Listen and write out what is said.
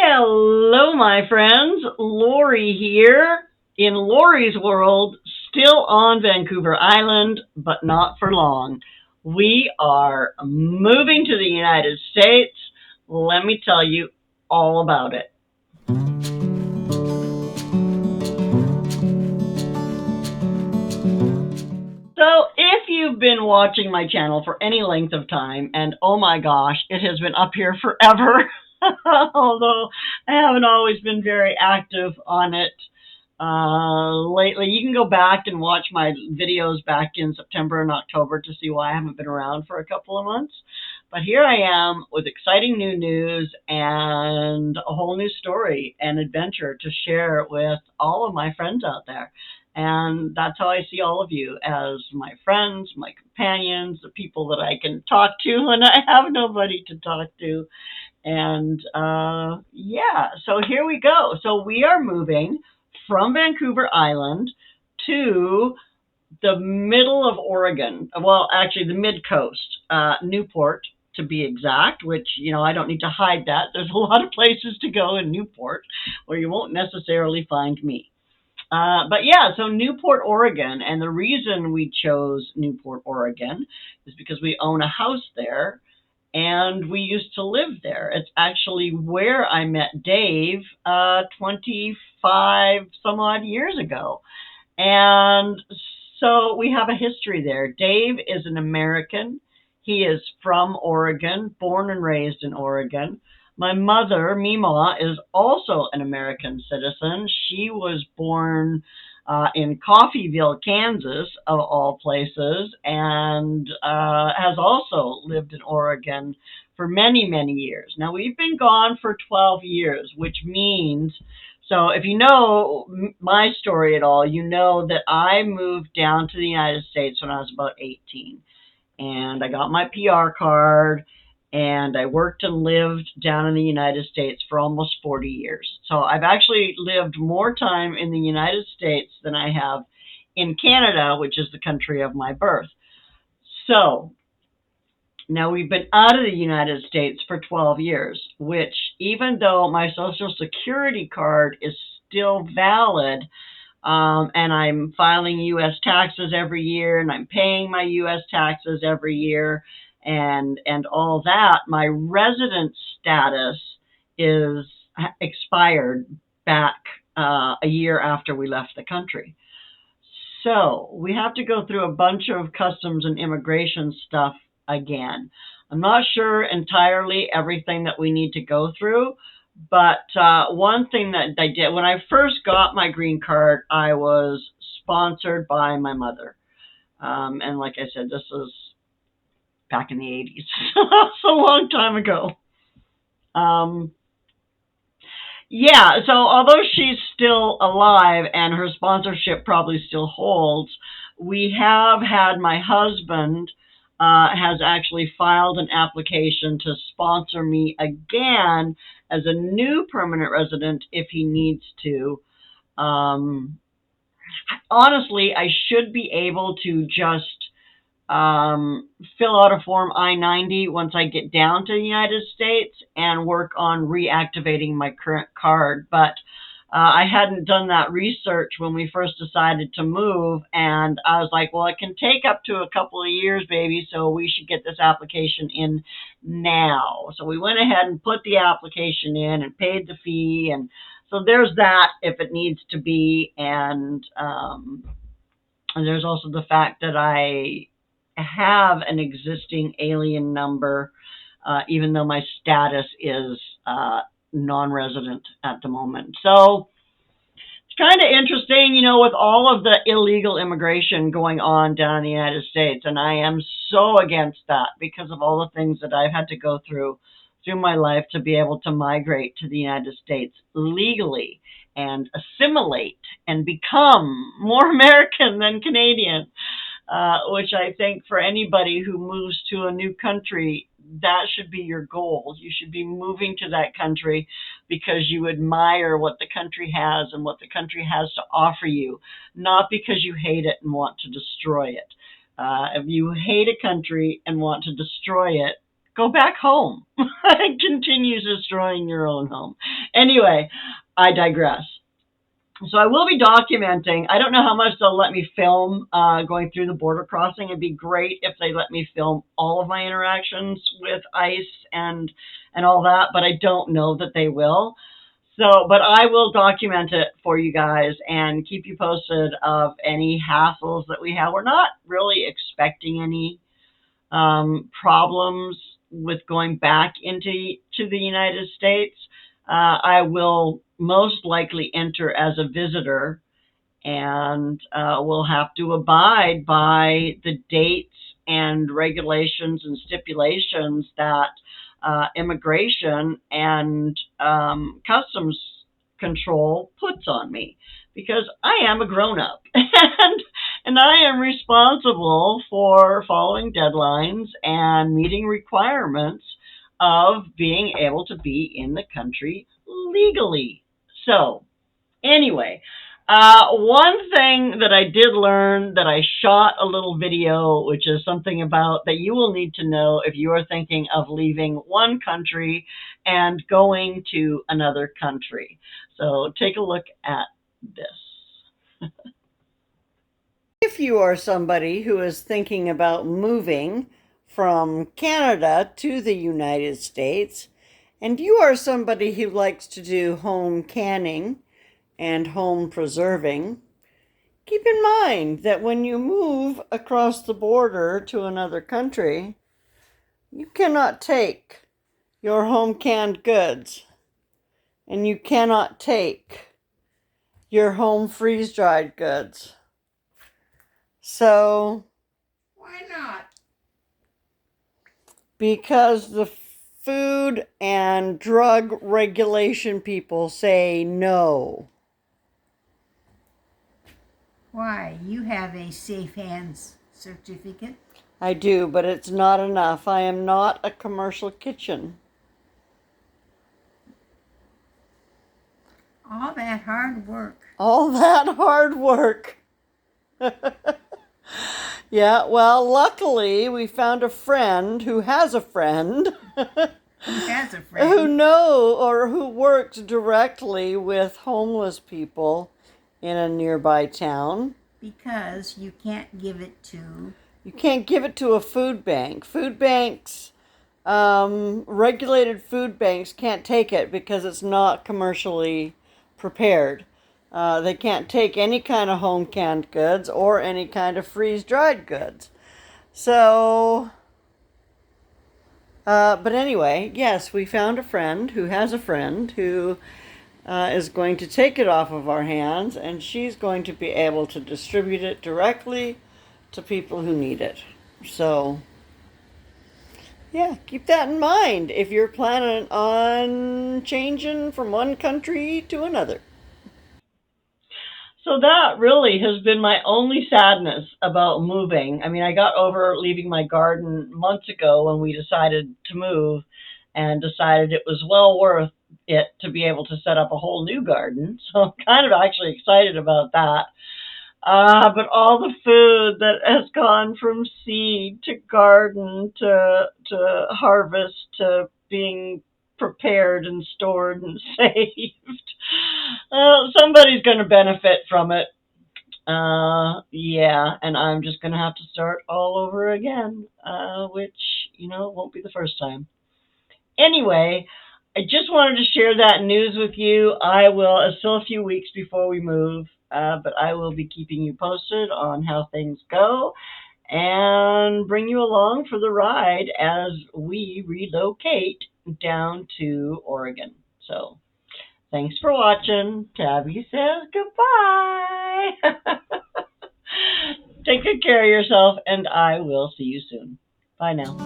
Hello, my friends. Lorrie here in Lorrie's world, still on Vancouver Island, but not for long. We are moving to the United States. Let me tell you all about it. So, if you've been watching my channel for any length of time, and oh my gosh, it has been up here forever, although I haven't always been very active on it lately. You can go back and watch my videos back in September and October to see why I haven't been around for a couple of months. But here I am with exciting new news and a whole new story and adventure to share with all of my friends out there. And that's how I see all of you, as my friends, my companions, the people that I can talk to when I have nobody to talk to. And yeah, so here we go. So we are moving from Vancouver Island to the middle of Oregon. Well, actually, the mid coast, Newport to be exact, which, I don't need to hide that. There's a lot of places to go in Newport where you won't necessarily find me. But yeah, so Newport, Oregon, and the reason we chose Newport, Oregon is because we own a house there and we used to live there. It's actually where I met Dave 25 some odd years ago. And so we have a history there. Dave is an American. He is from Oregon, born and raised in Oregon. My mother, Mima, is also an American citizen. She was born in Coffeyville, Kansas, of all places, and has also lived in Oregon for many, many years. Now, we've been gone for 12 years, which means, so if you know my story at all, you know that I moved down to the United States when I was about 18. And I got my PR card, and I worked and lived down in the United States for almost 40 years. So I've actually lived more time in the United States than I have in Canada, which is the country of my birth. So now we've been out of the United States for 12 years, which, even though my Social Security card is still valid, and I'm filing U.S. taxes every year, and I'm paying my U.S. taxes every year, and all that, my resident status is expired back a year after we left the country. So we have to go through a bunch of customs and immigration stuff again. I'm not sure entirely everything that we need to go through, but one thing that I did, when I first got my green card, I was sponsored by my mother. And like I said, this was back in the 80s. It's a long time ago. Yeah, so although she's still alive and her sponsorship probably still holds, we have had my husband has actually filed an application to sponsor me again as a new permanent resident if he needs to. Honestly, I should be able to just fill out a form I-90 once I get down to the United States and work on reactivating my current card. But I hadn't done that research when we first decided to move, and I was like, well, it can take up to a couple of years, baby, so we should get this application in now. So we went ahead and put the application in and paid the fee, and so there's that if it needs to be. And there's also the fact that I have an existing alien number, even though my status is non-resident at the moment. So it's kind of interesting, with all of the illegal immigration going on down in the United States. And I am so against that because of all the things that I've had to go through my life to be able to migrate to the United States legally and assimilate and become more American than Canadian. Which I think for anybody who moves to a new country, that should be your goal. You should be moving to that country because you admire what the country has and what the country has to offer you, not because you hate it and want to destroy it. If you hate a country and want to destroy it, Go back home. Continue destroying your own home. Anyway, I digress. So I will be documenting. I don't know how much they'll let me film going through the border crossing. It'd be great if they let me film all of my interactions with ICE and all that, but I don't know that they will. So, but I will document it for you guys and keep you posted of any hassles that we have. We're not really expecting any problems with going back to the United States. I will most likely enter as a visitor and will have to abide by the dates and regulations and stipulations that immigration and customs control puts on me because I am a grown up and I am responsible for following deadlines and meeting requirements of being able to be in the country legally. So, anyway, one thing that I did learn that I shot a little video, which is something about that you will need to know if you are thinking of leaving one country and going to another country. So take a look at this. If you are somebody who is thinking about moving from Canada to the United States, and you are somebody who likes to do home canning and home preserving, keep in mind that when you move across the border to another country, you cannot take your home canned goods and you cannot take your home freeze dried goods. So, why not? Because the food and drug regulation people say no. Why? You have a safe hands certificate. I do, but it's not enough. I am not a commercial kitchen. All that hard work. All that hard work. Yeah, well, luckily we found a friend who has a friend Who has a friend? who works directly with homeless people in a nearby town. Because you can't give it to... You can't give it to a food bank. Food banks, regulated food banks can't take it because it's not commercially prepared. They can't take any kind of home canned goods or any kind of freeze dried goods. So, but anyway, yes, we found a friend who has a friend who is going to take it off of our hands, and she's going to be able to distribute it directly to people who need it. So, yeah, keep that in mind if you're planning on changing from one country to another. So that really has been my only sadness about moving. I mean, I got over leaving my garden months ago when we decided to move and decided it was well worth it to be able to set up a whole new garden. So I'm kind of actually excited about that. But all the food that has gone from seed to garden to harvest to being prepared and stored and saved. Somebody's going to benefit from it. Yeah, and I'm just going to have to start all over again, which, won't be the first time. Anyway, I just wanted to share that news with you. It's still a few weeks before we move, but I will be keeping you posted on how things go and bring you along for the ride as we relocate down to Oregon. So, thanks for watching. Tabby says goodbye. Take good care of yourself, and I will see you soon. Bye now.